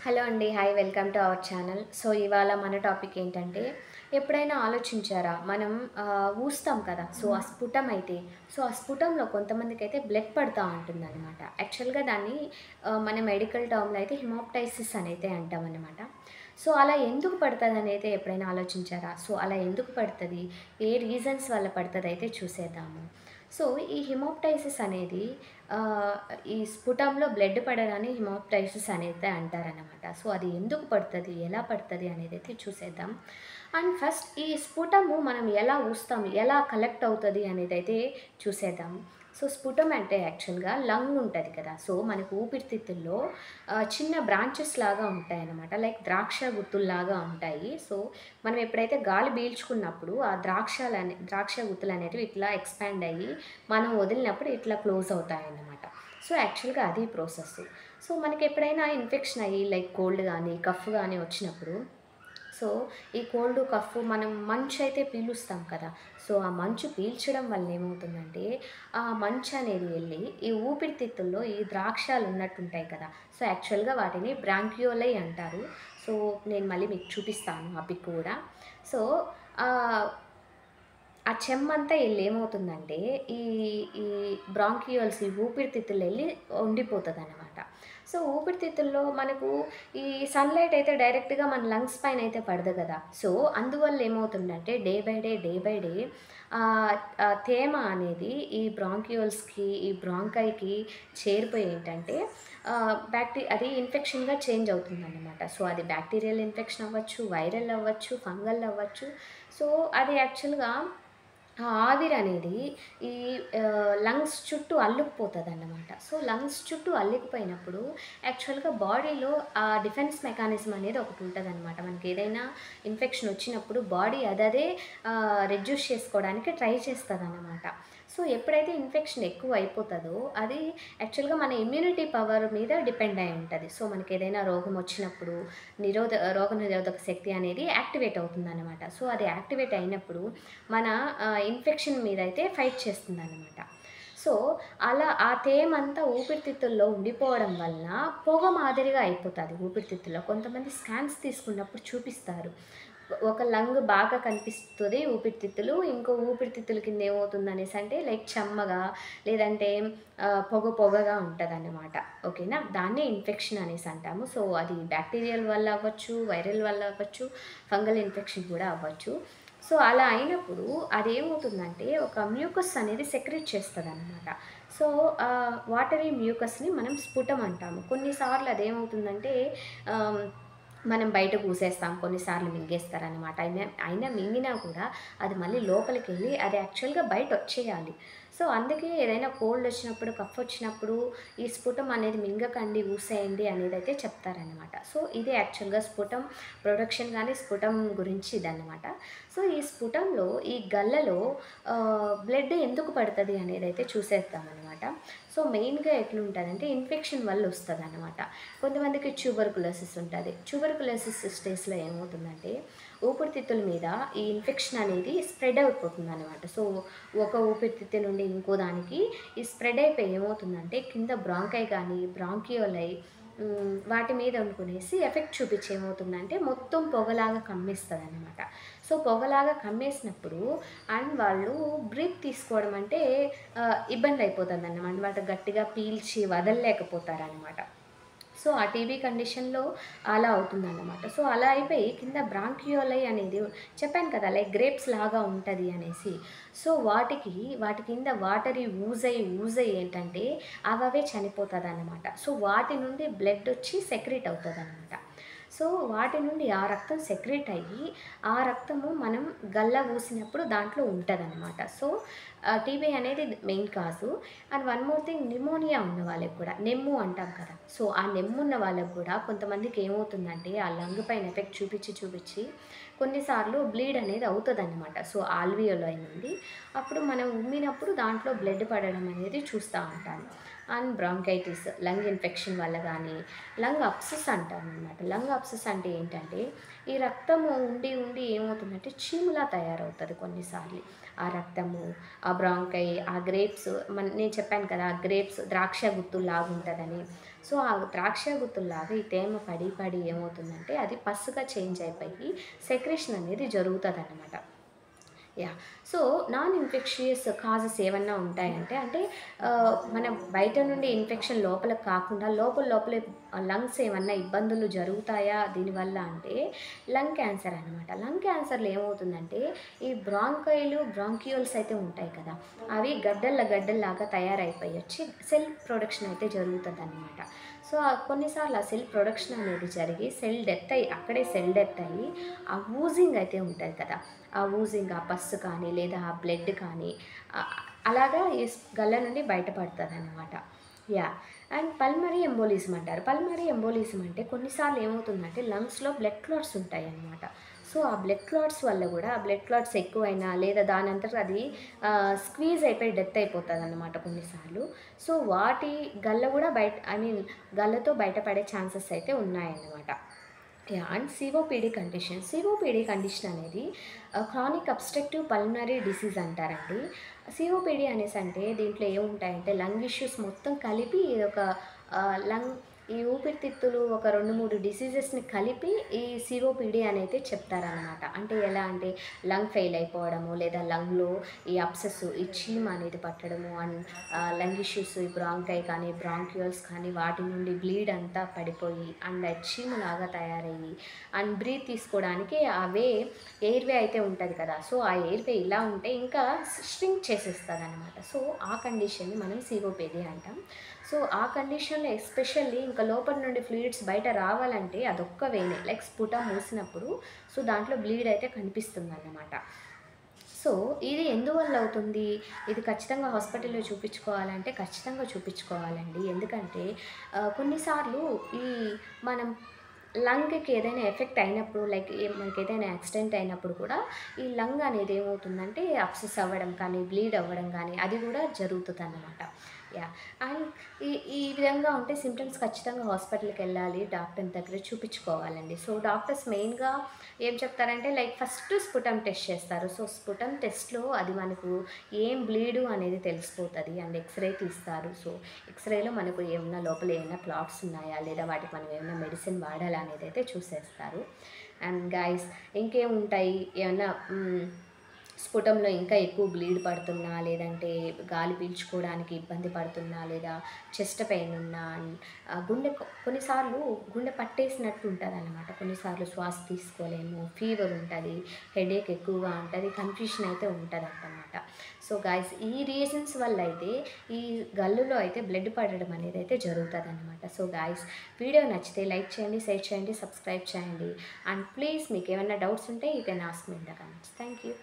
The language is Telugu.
హలో అండి. Hi. Welcome to our channel. So, ఇవాళ మన టాపిక్ ఏంటంటే, ఎప్పుడైనా ఆలోచించారా? మనం ఊస్తాం కదా! సో, ఆ స్ఫుటం అయితే ఆ స్ఫుటంలో కొంతమందికైతే బ్లడ్ పడతా ఉంటుందనమాట. యాక్చువల్‌గా దాన్ని మన మెడికల్ టర్మ్‌లో అయితే హిమోప్టైసిస్ అనైతే అంటామనమాట. సో, అలా ఎందుకు పడతదనైతే ఎప్పుడైనా ఆలోచించారా? సో, అలా ఎందుకు పడతది? ఏ రీజన్స్ వల్ల పడతదైతే చూసేద్దాము. సో, ఈ హిమోప్టైసిస్ అనేది ఆహ్, ఈ స్ఫుటంలో బ్లడ్ పడడాన్ని హిమోప్టైసిస్ అనేది అంటారనమాట. సో, అది ఎందుకు పడతది? ఎలా పడతది? అనేదైతే చూసేద్దాం. అండ్ ఫస్ట్ ఈ స్ఫుటము మనం ఎలా ఊస్తాం? ఎలా కలెక్ట్ అవుతది? అనేదైతే చూసేద్దాం. సో, స్ఫుటం అంటే యాక్చువల్‌గా లంగ్ ఉంటది కదా! సో, మనకు ఊపిరితిత్తుల్లో చిన్న బ్రాంచెస్ లాగా ఉంటాయన్నమాట. లైక్ ద్రాక్ష గుత్తుల్లాగా ఉంటాయి. సో, మనం ఎప్పుడైతే గాలి పీల్చుకున్నప్పుడు ఆ ద్రాక్ష గుత్తులనేటివి ఇట్లా ఎక్స్‌పాండ్ అయ్యి మనం వదిలినప్పుడు ఇట్లా క్లోజ్ అవుతాయన్నమాట. సో, యాక్చువల్‌గా అది ప్రాసెస్. సో, మనకెప్పుడైనా ఇన్ఫెక్షన్ అయ్యి లైక్ కోల్డ్ గానీ, కఫ్ గానీ వచ్చినప్పుడు సో, ఈ కోల్డ్, కఫ్ మనం మంచయితే పీలుస్తాం కదా! సో, ఆ మంచు పీల్చడం వల్ల ఏమవుతుందంటే, ఆ మంచనేది వెళ్ళి ఈ ఊపిరితిత్తుల్లో ఈ ద్రాక్షాలున్నట్టుంటాయి కదా! సో, యాక్చువల్‌గా వాటిని బ్రాంకియోలై అంటారు. సో, నేను మళ్ళీ మీకు చూపిస్తాను ఆ పిక్ కూడా. సో, ఆహ్ ఆ చెమ్మంతా ఎళ్ళి ఏమవుతుందంటే, ఈ ఈ బ్రాంకియోల్స్ ఈ ఊపిరితిత్తులెళ్ళి ఉండిపోతదనమాట. సో, ఊపిరితిత్తుల్లో మనకు ఈ సన్‌లైట్ అయితే డైరెక్ట్‌గా మన లంగ్స్ పైనయితే పడదు గదా! సో, అందువల్ల ఏమవుతుందంటే డే బై డే తేమ అనేది ఈ బ్రాంకియోల్స్‌కి, ఈ బ్రాంకైకి చేరిపోయి ఏంటంటే అది ఇన్ఫెక్షన్‌గా చేంజ్ అవుతుందనమాట. సో, అది బ్యాక్టీరియల్ ఇన్ఫెక్షన్ అవ్వచ్చు, వైరల్ అవ్వచ్చు, ఫంగల్ అవ్వచ్చు. సో, అది యాక్చువల్‌గా ఆ ఆవిరనేది ఈ లంగ్స్ చుట్టూ అల్లుకుపోతదన్నమాట. సో, లంగ్స్ చుట్టూ అల్లుకుపోయినప్పుడు యాక్చువల్‌గా బాడీలో ఆ డిఫెన్స్ మెకానిజం అనేది ఒకటుంటదనమాట. మనకేదైనా ఇన్ఫెక్షన్ వచ్చినప్పుడు బాడీ అదదే రెడ్యూస్ చేసుకోవడానికి ట్రై చేస్తదనమాట. సో, ఎప్పుడైతే ఇన్ఫెక్షన్ ఎక్కువ అయిపోతదో అది యాక్చువల్‌గా మన ఇమ్యూనిటీ పవర్ మీద డిపెండ్ అయి ఉంటది. సో, మనకేదైనా రోగం వచ్చినప్పుడు రోగనిరోధక శక్తి అనేది యాక్టివేట్ అవుతుందనమాట. సో, అది యాక్టివేట్ అయినప్పుడు మన ఇన్ఫెక్షన్ మీదయితే ఫైట్ చేస్తుందనమాట. సో, అలా ఆ తేమంతా ఊపిరితిత్తుల్లో ఉండిపోవడం వలన పొగ మాదిరిగా అయిపోతది ఊపిరితిత్తుల్లో. కొంతమంది స్కాన్స్ తీసుకున్నప్పుడు చూపిస్తారు. ఒక లంగ్ బాగా కనిపిస్తది ఊపిరితిత్తులు. ఇంకో ఊపిరితిత్తుల కింద ఏమవుతుందనేసంటే లైక్ చెమ్మగా లేదంటే పొగగా ఉంటదన్నమాట. ఓకేనా? దాన్నే ఇన్ఫెక్షన్ అనేసి అంటాము. సో, అది బ్యాక్టీరియల్ వల్ల అవ్వచ్చు, వైరల్ వల్ల అవ్వచ్చు, ఫంగల్ ఇన్ఫెక్షన్ కూడా అవ్వచ్చు. సో, అలా అయినప్పుడు అదేమవుతుందంటే ఒక మ్యూకస్ అనేది సెక్రెట్ చేస్తదనమాట. సో, వాటరీ మ్యూకస్‌ని మనం స్ఫుటం అంటాము. కొన్నిసార్లు అదేమవుతుందంటే ఆహ్, మనం బయట కూసేస్తాం. కొన్నిసార్లు మింగేస్తారనమాట. అయినా మింగినా కూడా అది మళ్ళీ లోపలికెళ్ళి అది యాక్చువల్‌గా బయటొచ్చేయాలి. సో, అందుకే ఏదైనా కోల్డ్ వచ్చినప్పుడు, కఫ్ వచ్చినప్పుడు ఈ స్ఫుటం అనేది మింగకండి, ఊసేయండి అనేదైతే చెప్తారనమాట. సో, ఇది యాక్చువల్‌గా స్ఫుటం ప్రొడక్షన్ గాని, స్ఫుటం గురించి ఇదనమాట. సో, ఈ స్ఫుటంలో ఈ గల్లలో బ్లడ్ ఎందుకు పడతది అనేదైతే చూసేద్దామనమాట. సో, మెయిన్‌గా ఎట్లుంటదంటే ఇన్ఫెక్షన్ వల్ల ఒస్తదనమాట. కొంతమందికి ట్యూబర్కులోసిస్ ఉంటది. ట్యూబర్కులోసిస్ స్టేజ్‌లో ఏమవుతుందంటే ఊపిరితిత్తుల మీద ఈ ఇన్ఫెక్షన్ అనేది స్ప్రెడ్ అయిపోతుందనమాట. సో, ఒక ఊపిరితిత్తు నుండి ఇంకో దానికి ఈ స్ప్రెడ్ అయిపోయి ఏమవుతుందంటే కింద బ్రాంకై గాని, బ్రాంకియోలై వాటి మీద అనుకునేసి ఎఫెక్ట్ చూపిచ్చి ఏమవుతుందంటే మొత్తం పొగలాగా కమ్మేస్తదనమాట. సో, పొగలాగా కమ్మేసినప్పుడు అండ్ వాళ్ళు బ్రీత్ తీసుకోవడం అంటే ఇబ్బందయిపోతుందన్నమాట. వాళ్ళు గట్టిగా పీల్చి వదలలేకపోతారనమాట. సో, ఆ టీబీ కండిషన్‌లో అలా అవుతుందన్నమాట. సో, అలా అయిపోయి కింద బ్రాంకియోలై అనేది చెప్పాను కదా! లైక్ గ్రేప్స్ లాగా ఉంటది అనేసి. సో, వాటి కింద వాటరీ ఊజ్ అయ్యి ఏంటంటే అవే చనిపోతదనమాట. సో, వాటి నుండి బ్లడ్ ఒచ్చి సెక్రీట్ అవుతదనమాట. సో, వాటి నుండి ఆ రక్తం సెక్రీట్ అయ్యి, ఆ రక్తము మనం గల్ల ఊసినప్పుడు దాంట్లో ఉంటదనమాట. సో, టీబీ అనేది main kaju. And one more thing pneumonia ఉన్న వాళ్ళకి కూడా నెమ్ము అంటాం కదా! సో, ఆ నెమ్మున్న వాళ్ళకి గూడా కొంతమందికి ఏమవుతుందంటే, ఆ లంగ్ పైన ఎఫెక్ట్ చూపిచ్చి కొన్నిసార్లు బ్లీడ్ అనేది అవుతదనమాట. సో, ఆల్వియోలై నుండి. అప్పుడు మనం ఉమ్మినప్పుడు దాంట్లో బ్లడ్ పడడం అనేది చూస్తా ఉంటాము. అండ్ బ్రాంకైటిస్ లంగ్ ఇన్ఫెక్షన్ వల్ల గానీ, లంగ్ అబ్సెస్ అంటామనమాట. లంగ్ అబ్సెస్ అంటే ఏంటంటే, ఈ రక్తము ఉండి ఏమవుతుందంటే చీములా తయారవుతది కొన్నిసార్లు. ఆ రక్తము, ఆ బ్రాంకై, ఆ గ్రేప్స్ నేను చెప్పాను కదా! ఆ గ్రేప్స్ ద్రాక్ష గుత్తుల్లాగుంటదని. సో ఆ ద్రాక్ష గుత్తుల్లాగా ఈ తేమ పడి పడి ఏమవుతుందంటే అది పస్సుగా చేంజ్ అయిపోయి సెక్రేషన్ అనేది జరుగుతుందన్నమాట. Yeah! So, non infectious causes ఏవన్నా ఉంటాయంటే, మనం బయట నుండి ఇన్ఫెక్షన్ లోపలికి కాకుండా లోపలే లంగ్స్ ఏమన్నా ఇబ్బందులు జరుగుతాయా దీనివల్ల అంటే, లంగ్ క్యాన్సర్ అనమాట. లంగ్ క్యాన్సర్‌లో ఏమవుతుందంటే, ఈ బ్రాంకియోల్స్ అయితే ఉంటాయి కదా! అవి గడ్డల్లాగా తయారైపోయి వచ్చి సెల్ ప్రొడక్షన్ అయితే జరుగుతదనమాట. సో, కొన్నిసార్లు ఆ సెల్ ప్రొడక్షన్ అనేది జరిగి అక్కడే సెల్ డెత్ అయ్యి, ఆ వూజింగ్ అయితే ఉంటది కదా! ఆ వూజింగ్, ఆ పస్సు కానీ, లేదా ఆ బ్లడ్ కానీ ఆహ్, అలాగా గల్ల నుండి బయటపడతదనమాట. యాహ్! అండ్ పల్మరీ ఎంబోలిజం అంటారు. పల్మరీ ఎంబోలిజం అంటే కొన్నిసార్లు ఏమవుతుందంటే లంగ్స్‌లో బ్లడ్ క్లాట్స్ ఉంటాయన్నమాట. సో, ఆ బ్లడ్ క్లాట్స్ వల్ల గూడా ఆ బ్లడ్ క్లాట్స్ ఎక్కువైనా లేదా దానంతట అది స్క్వీజ్ అయిపోయి డెత్ అయిపోతదన్నమాట కొన్నిసార్లు. సో, వాటి గల్ల గూడా గల్లతో బయటపడే ఛాన్సెస్ అయితే ఉన్నాయన్నమాట. యాహ్! అండ్ సిఓపీడీ కండిషన్ అనేది క్రానిక్ అబ్స్ట్రక్టివ్ పల్మనరీ డిసీజ్ అంటారండి. సిఓపీడీ అనేసంటే దీంట్లో ఏముంటాయంటే లంగ్ ఇష్యూస్ మొత్తం కలిపి ఇదొక లంగ్ ఈ ఊపిరితిత్తులు ఒక 2, 3 డిసీజెస్‌ని కలిపి ఈ సిఓపీడీ అనైతే చెప్తారనమాట. అంటే ఎలా అంటే లంగ్ ఫెయిల్ అయిపోవడము, లేదా లంగ్‌లో ఈ అబ్సెస్, ఈ చీమ అనేది పట్టడము అండ్ లంగ్ ఇష్యూస్, ఈ బ్రాంకై కానీ, బ్రాంకియోల్స్ కానీ వాటి నుండి బ్లీడ్ అంతా పడిపోయి అండ్ చీమలాగా తయారయ్యి అండ్ బ్రీత్ తీసుకోవడానికి ఎయిర్‌వే అయితే ఉంటది కదా! సో, ఆ ఎయిర్‌వే ఇలా ఉంటే ఇంకా ష్రింక్ చేసేస్తదనమాట. సో, ఆ కండిషన్‌ని మనం సిఓపీడీ అంటాం. సో, ఆ కండిషన్‌లో ఎస్పెషల్లీ ఇంకా లోపల నుండి ఫ్లూయిడ్స్ బయట రావాలంటే అదొక్క వేనే లైక్ స్పుటం మూసినప్పుడు సో, దాంట్లో బ్లీడ్ అయితే కనిపిస్తుందన్నమాట. సో, ఇది ఎందువల్ల అవుతుంది? ఇది ఖచ్చితంగా హాస్పిటల్‌లో చూపించుకోవాలంటే ఖచ్చితంగా చూపించుకోవాలండి. ఎందుకంటే కొన్నిసార్లు ఈ మనం లంగ్‌కి ఏదైనా ఎఫెక్ట్ అయినప్పుడు లైక్ మనకేదైనా యాక్సిడెంట్ అయినప్పుడు కూడా ఈ లంగ్ అనేది ఏమవుతుందంటే అబ్సెస్ అవ్వడం కానీ, బ్లీడ్ అవ్వడం కానీ అది కూడా జరుగుతదనమాట. యాహ్! అండ్ ఈ ఈ విధంగా ఉంటే సింప్టమ్స్ ఖచ్చితంగా హాస్పిటల్‌కెళ్ళాలి. డాక్టర్ దగ్గర చూపించుకోవాలండి. సో, డాక్టర్స్ మెయిన్‌గా ఏం చెప్తారంటే లైక్ ఫస్ట్ స్పుటమ్ టెస్ట్ చేస్తారు. సో, స్పుటమ్ టెస్ట్‌లో అది మనకు ఏం బ్లీడు అనేది తెలిసిపోతది. అండ్ ఎక్స్‌రే తీస్తారు. సో, ఎక్స్‌రేలో మనకు లోపల ఏమన్నా క్లాట్స్ ఉన్నాయా? లేదా వాటికి మనం ఏమన్నా మెడిసిన్ వాడాలా? అనేదైతే చూసేస్తారు. And guys ఇంకేముంటాయి? స్ఫుటంలో ఇంకా ఎక్కువ బ్లీడ్ పడుతున్నా, లేదంటే గాలి పీల్చుకోవడానికి ఇబ్బంది పడుతున్నా, లేదా చెస్ట్ పెయిన్ ఉన్నా, కొన్నిసార్లు గుండె పట్టేసినట్టు ఉంటదనమాట. కొన్నిసార్లు శ్వాస తీసుకోలేము, ఫీవర్ ఉంటది, హెడేక్ ఎక్కువగా ఉంటది, కన్‌ఫ్యూషన్ అయితే ఉంటదనమాట. సో, గైస్ ఈ రీజన్స్ వల్ల అయితే ఈ గల్లులో అయితే బ్లడ్ పడడం అనేదైతే జరుగుతదనమాట. సో, గైస్ వీడియో నచ్చితే లైక్ చేయండి, షేర్ చేయండి, సబ్స్క్రైబ్ చేయండి. అండ్ ప్లీజ్ మీకేమన్నా డౌట్స్ ఉంటే you can ask me in the comments. Thank you.